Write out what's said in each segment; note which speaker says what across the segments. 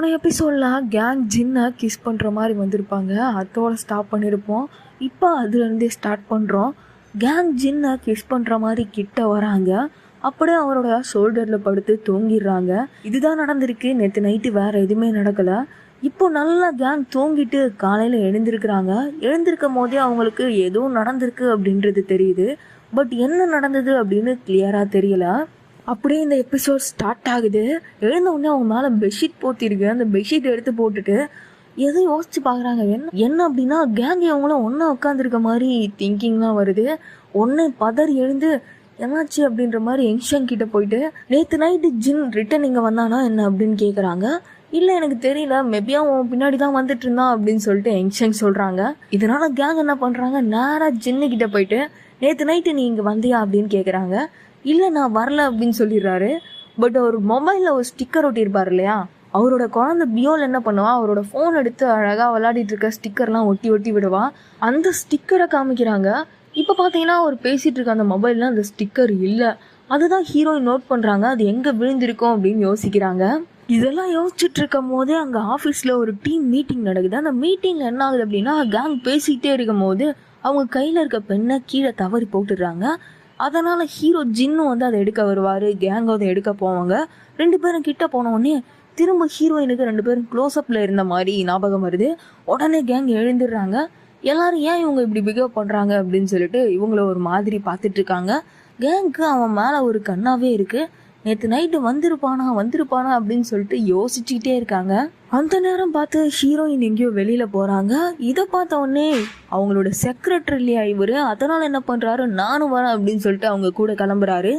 Speaker 1: போன எபிசோடில் gang ஜின்னை kiss பண்ணுற மாதிரி வந்திருப்பாங்க. அதோட ஸ்டாப் பண்ணியிருப்போம். இப்போ அதுலேருந்தே ஸ்டார்ட் பண்ணுறோம். கேங் ஜின்னை கிஸ் பண்ணுற மாதிரி கிட்ட வராங்க. அப்படியே அவரோட ஷோல்டரில் படுத்து தூங்கிடுறாங்க. இதுதான் நடந்திருக்கு. நேற்று நைட்டு வேறு எதுவுமே நடக்கலை. இப்போ நல்லா கேங் தூங்கிட்டு காலையில் எழுந்திருக்கிறாங்க. எழுந்திருக்கும் போதே அவங்களுக்கு ஏதோ நடந்திருக்கு அப்படின்றது தெரியுது. பட் என்ன நடந்தது அப்படின்னு கிளியராக தெரியல. அப்படியே இந்த எபிசோட் ஸ்டார்ட் ஆகுது. எழுந்த உடனே அவங்க மேலே பெட்ஷீட் போத்திருக்கு. அந்த பெட்ஷீட் எடுத்து போட்டுட்டு எதோ யோசிச்சு பார்க்குறாங்க. என்ன அப்படின்னா கேங் அவங்களும் ஒன்றா உட்காந்துருக்க மாதிரி திங்கிங்லாம் வருது. ஒன்று பதறி எழுந்து என்னாச்சு அப்படின்ற மாதிரி யங்ஷங் கிட்ட போயிட்டு நேற்று நைட்டு ஜின் ரிட்டன் இங்கே வந்தானா என்ன அப்படின்னு கேட்குறாங்க. இல்லை எனக்கு தெரியல, மேபி அவன் பின்னாடி தான் வந்துட்டு இருந்தான் அப்படின்னு சொல்லிட்டு யங்ஷங் சொல்கிறாங்க. இதனால கேங் என்ன பண்ணுறாங்க, நேராக ஜின்னு கிட்ட போயிட்டு நேற்று நைட்டு நீ இங்கே வந்தியா அப்படின்னு கேட்குறாங்க. இல்லை நான் வரல அப்படின்னு சொல்லிடுறாரு. பட் அவர் மொபைலில் ஒரு ஸ்டிக்கர் ஒட்டியிருப்பார் இல்லையா, அவரோட குழந்தை பியோல் என்ன பண்ணுவான், அவரோட ஃபோன் எடுத்து அழகாக விளையாடிட்டு இருக்க ஸ்டிக்கர்லாம் ஒட்டி ஒட்டி விடுவான். அந்த ஸ்டிக்கரை காமிக்கிறாங்க. இப்போ பார்த்தீங்கன்னா அவர் பேசிகிட்டு இருக்க அந்த மொபைலில் அந்த ஸ்டிக்கர் இல்லை. அதுதான் ஹீரோயின் நோட் பண்ணுறாங்க. அது எங்கே விழுந்திருக்கும் அப்படின்னு யோசிக்கிறாங்க. இதெல்லாம் யோசிச்சுட்டு இருக்கும் போதே அங்கே ஆஃபீஸில் ஒரு டீம் மீட்டிங் நடக்குது. அந்த மீட்டிங்கில் என்ன ஆகுது அப்படின்னா, கேங் பேசிக்கிட்டே இருக்கும் போது அவங்க கையில் இருக்க பெண்ணை கீழே தவறி போட்டுடுறாங்க. அதனால் ஹீரோ ஜின்னும் வந்து அதை எடுக்க வருவார். கேங் அதை எடுக்க போவாங்க. ரெண்டு பேரும் கிட்ட போனோடனே திரும்ப ஹீரோயினுக்கு ரெண்டு பேரும் க்ளோஸ்அப்பில் இருந்த மாதிரி ஞாபகம் வருது. உடனே கேங் எழுந்துடுறாங்க. எல்லாரும் ஏன் இவங்க இப்படி பிஹேவ் பண்ணுறாங்க அப்படின்னு சொல்லிட்டு இவங்கள ஒரு மாதிரி பார்த்துட்ருக்காங்க. கேங்க்கு அவன் மேலே ஒரு கண்ணாவே இருக்குது. நேற்று நைட்டு வந்திருப்பானா அப்படின்னு சொல்லிட்டு யோசிச்சுக்கிட்டே இருக்காங்க. அந்த நேரம் பார்த்து ஹீரோயின் எங்கேயோ வெளியில் போகிறாங்க. இதை பார்த்த உடனே அவங்களோட செக்ரட்டரி இல்லையா இவர், அதனால் என்ன பண்ணுறாரு, நானும் வரேன் அப்படின்னு சொல்லிட்டு அவங்க கூட கிளம்புறாரு.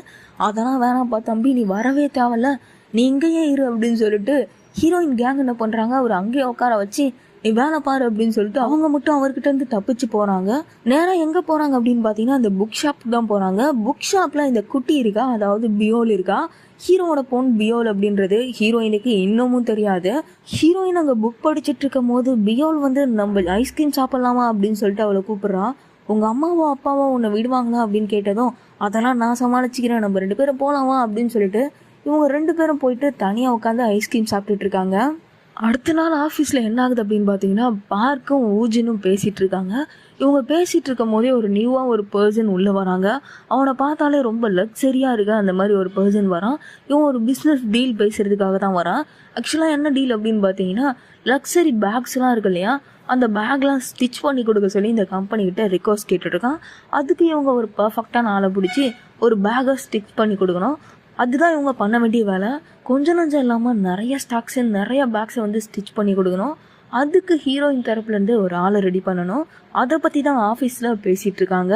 Speaker 1: அதெல்லாம் வேணாம்ப்பா தம்பி, நீ வரவே தேவையில்ல, நீ இங்கேயே இரு அப்படின்னு சொல்லிட்டு ஹீரோயின் கேங் என்ன பண்ணுறாங்க, அவர் அங்கேயே உட்கார வச்சு நீ வேலை பாரு அப்படின்னு சொல்லிட்டு அவங்க மட்டும் அவர்கிட்ட இருந்து தப்பிச்சு போகிறாங்க. நேராக எங்கே போகிறாங்க அப்படின்னு பார்த்தீங்கன்னா அந்த புக் ஷாப்புக்கு தான் போகிறாங்க. புக் ஷாப்பில் இந்த குட்டி இருக்கா, அதாவது பியோல் இருக்கா, ஹீரோவோட பொண்ணு பியோல் அப்படின்றது ஹீரோயினுக்கு இன்னமும் தெரியாது. ஹீரோயின் அங்கே புக் படிச்சுட்டு இருக்கும் போது பியோல் வந்து நம்ம ஐஸ்கிரீம் சாப்பிட்லாமா அப்படின்னு சொல்லிட்டு அவளை கூப்பிட்றான். உங்கள் அம்மாவோ அப்பாவோ உன்னை விடுவாங்களா அப்படின்னு கேட்டதும் அதெல்லாம் நான் சமாளிச்சிக்கிறேன், நம்ம ரெண்டு பேரும் போகலாமா அப்படின்னு சொல்லிட்டு இவங்க ரெண்டு பேரும் போயிட்டு தனியாக உட்காந்து ஐஸ்கிரீம் சாப்பிட்டுட்டு இருக்காங்க. அடுத்த நாள் ஆஃபீஸில் என்ன ஆகுது அப்படின்னு பார்த்தீங்கன்னா, பார்க்கும் ஊஜினும் பேசிகிட்டு இருக்காங்க. இவங்க பேசிகிட்டு இருக்கும் போதே ஒரு நியூவாக ஒரு பர்சன் உள்ளே வராங்க. அவனை பார்த்தாலே ரொம்ப லக்ஸரியாக இருக்கா, அந்த மாதிரி ஒரு பர்சன் வரான். இவன் ஒரு பிஸ்னஸ் டீல் பேசுகிறதுக்காக தான் வரான். ஆக்சுவலாக என்ன டீல் அப்படின்னு பார்த்தீங்கன்னா, லக்ஸரி பேக்ஸ்லாம் இருக்கு இல்லையா, அந்த பேக்லாம் ஸ்டிச் பண்ணி கொடுக்க சொல்லி இந்த கம்பெனிக்கிட்ட ரிக்வஸ்ட் கேட்டுட்ருக்கான். அதுக்கு இவங்க ஒரு பர்ஃபெக்டான ஆளை பிடிச்சி ஒரு பேக்கை ஸ்டிச் பண்ணி கொடுக்கணும். அதுதான் இவங்க பண்ண வேண்டிய வேலை. கொஞ்சம் நஞ்சம் இல்லாமல் நிறைய ஸ்டாக்ஸு நிறைய பேக்ஸை வந்து ஸ்டிச் பண்ணி கொடுக்கணும். அதுக்கு ஹீரோயின் தரப்புலேருந்து ஒரு ஆளை ரெடி பண்ணணும். அதை பற்றி தான் ஆஃபீஸில் பேசிகிட்டு இருக்காங்க.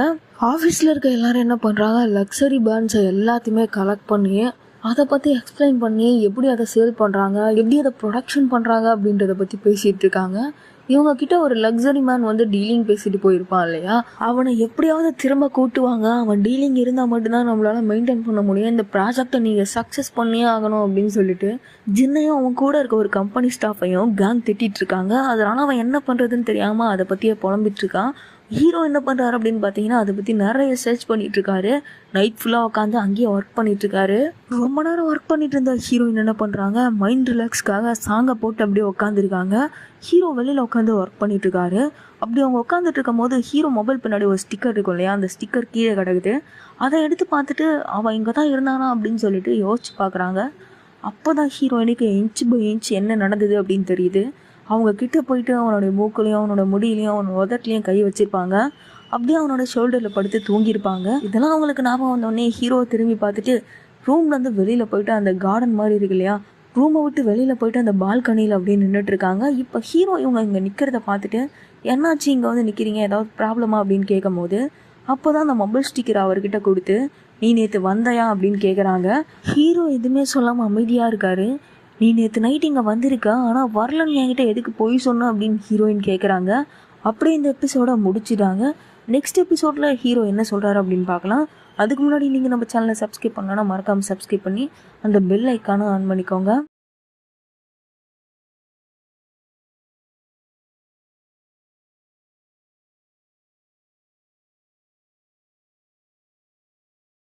Speaker 1: ஆஃபீஸில் இருக்க எல்லோரும் என்ன பண்ணுறாங்க, லக்ஸரி பேண்ட்ஸை எல்லாத்தையுமே கலெக்ட் பண்ணி அதை பற்றி எக்ஸ்பிளைன் பண்ணி எப்படி அதை சேல் பண்ணுறாங்க, எப்படி அதை ப்ரொடக்ஷன் பண்ணுறாங்க அப்படின்றத பற்றி பேசிகிட்டு இருக்காங்க. இவங்க கிட்ட ஒரு லக்ஸரி மேன் வந்து டீலிங் பேசிட்டு போயிருப்பான் இல்லையா, அவனை எப்படியாவது திரும்ப கூட்டுவாங்க. அவன் டீலிங் இருந்தால் மட்டும்தான் நம்மளால மெயின்டைன் பண்ண முடியும். இந்த ப்ராஜெக்டை நீங்கள் சக்ஸஸ் பண்ணியே ஆகணும் அப்படின்னு சொல்லிட்டு ஜின்னையும் அவன் கூட இருக்க ஒரு கம்பெனி ஸ்டாஃபையும் கேங் திட்டிகிட்டு இருக்காங்க. அதனால் அவன் என்ன பண்ணுறதுன்னு தெரியாமல் அதை பற்றியே புலம்பிட்டு இருக்கான். ஹீரோ என்ன பண்ணுறாரு அப்படின்னு பார்த்தீங்கன்னா, அதை பற்றி நிறைய சர்ச் பண்ணிகிட்ருக்காரு. நைட் ஃபுல்லாக உட்காந்து அங்கேயே ஒர்க் பண்ணிகிட்ருக்காரு. ரொம்ப நேரம் ஒர்க் பண்ணிட்டு இருந்த ஹீரோயின் என்ன பண்ணுறாங்க, மைண்ட் ரிலாக்ஸ்க்காக சாங்கை போட்டு அப்படியே உட்காந்துருக்காங்க. ஹீரோ வெளியில் உட்காந்து ஒர்க் பண்ணிகிட்ருக்காரு. அப்படி அவங்க உட்காந்துட்டு இருக்கும் போது ஹீரோ மொபைல் பின்னாடி ஒரு ஸ்டிக்கர் இருக்கும் இல்லையா, அந்த ஸ்டிக்கர் கீழே கிடக்குது. அதை எடுத்து பார்த்துட்டு அவன் இங்கே தான் இருந்தானா அப்படின்னு சொல்லிட்டு யோசிச்சு பார்க்குறாங்க. அப்போ தான் ஹீரோயினுக்கு இன்ச் பை இன்ச் என்ன நடந்தது அப்படின்னு தெரியுது. அவங்க கிட்டே போயிட்டு அவனுடைய மூக்குலையும் அவனோட முடியிலையும் அவனோட உதட்லையும் கை வச்சுருப்பாங்க. அப்படியே அவனோட ஷோல்டரில் படுத்து தூங்கியிருப்பாங்க. இதெல்லாம் அவங்களுக்கு ஞாபகம் வந்தோடனே ஹீரோ திரும்பி பார்த்துட்டு ரூம்லேருந்து வெளியில் போயிட்டு அந்த கார்டன் மாதிரி இருக்கு இல்லையா, ரூமை விட்டு வெளியில் போயிட்டு அந்த பால்கனியில் அப்படியே நின்றுட்டுருக்காங்க. இப்போ ஹீரோ இவங்க இங்கே நிற்கிறத பார்த்துட்டு என்னாச்சு இங்கே வந்து நிற்கிறீங்க, ஏதாவது ப்ராப்ளமா அப்படின்னு கேட்கும் போது அப்போ தான் அந்த மொபைல் ஸ்டிக்கர் அவர்கிட்ட கொடுத்து நீ நேற்று வந்தையா அப்படின்னு கேட்குறாங்க. ஹீரோ எதுவுமே சொல்லாமல் அமைதியாக இருக்காரு. நீ நேற்று நைட் இங்கே வந்திருக்கா, ஆனால் வரலன்னு என்கிட்ட எதுக்கு போய் சொன்ன அப்படின்னு ஹீரோயின் கேட்குறாங்க. அப்படியே இந்த எபிசோட முடிச்சிட்டாங்க. நெக்ஸ்ட் எபிசோடில் ஹீரோ என்ன சொல்கிறாரு அப்படின்னு பார்க்கலாம். அதுக்கு முன்னாடி நீங்கள் நம்ம சேனலை சப்ஸ்கிரைப் பண்ணலன்னா மறக்காமல் சப்ஸ்கிரைப் பண்ணி அந்த பெல் ஐக்கானை ஆன் பண்ணிக்கோங்க.